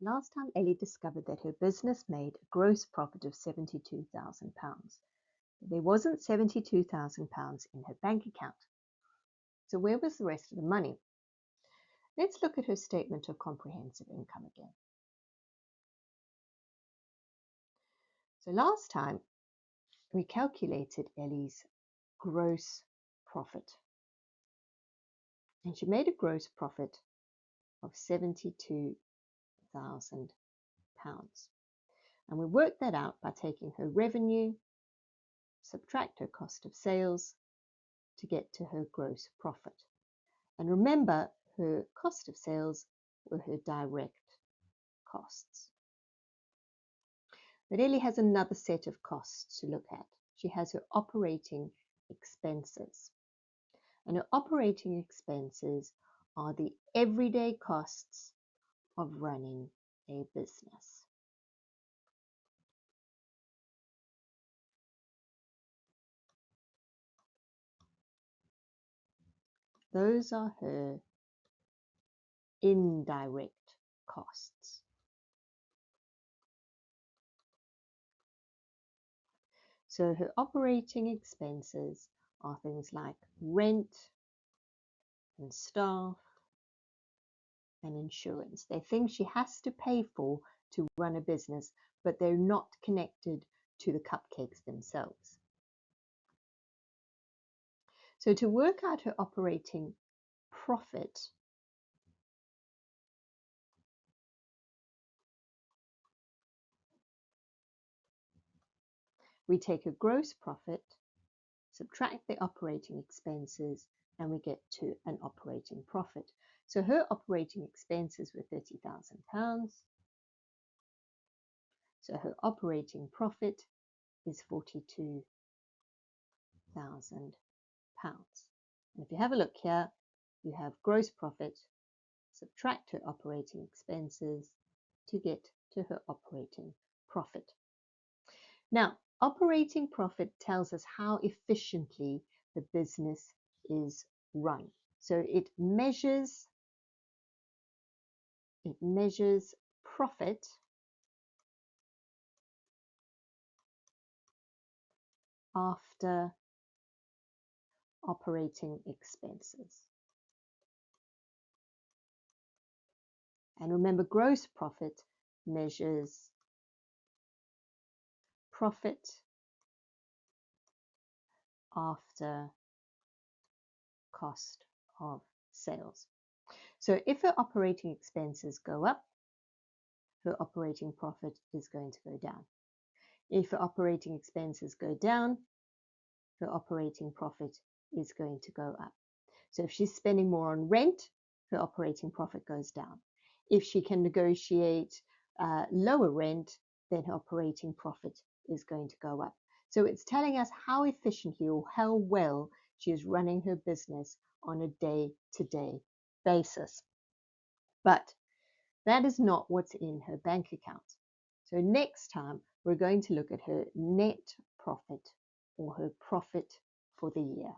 Last time Ellie discovered that her business made a gross profit of £72,000. There wasn't £72,000 in her bank account. So where was the rest of the money? Let's look at her statement of comprehensive income again. So last time we calculated Ellie's gross profit. And she made a gross profit of £72,000. And we worked that out by taking her revenue, subtract her cost of sales to get to her gross profit. And remember, her cost of sales were her direct costs. But Ellie has another set of costs to look at. She has her operating expenses. And her operating expenses are the everyday costs of running a business. Those are her indirect costs. So her operating expenses are things like rent and staff and insurance. They're things she has to pay for to run a business, but they're not connected to the cupcakes themselves. So to work out her operating profit, we take a gross profit, subtract the operating expenses, and we get to an operating profit. So her operating expenses were £30,000. So her operating profit is £42,000. And if you have a look here, you have gross profit, subtract her operating expenses to get to her operating profit. Now, operating profit tells us how efficiently the business is run. So it measures profit after operating expenses. And remember, gross profit measures profit after cost of sales. So if her operating expenses go up, her operating profit is going to go down. If her operating expenses go down, her operating profit is going to go up. So if she's spending more on rent, her operating profit goes down. If she can negotiate lower rent, then her operating profit is going to go up. So it's telling us how efficiently or how well she is running her business on a day-to-day basis. But that is not what's in her bank account. So next time, we're going to look at her net profit or her profit for the year.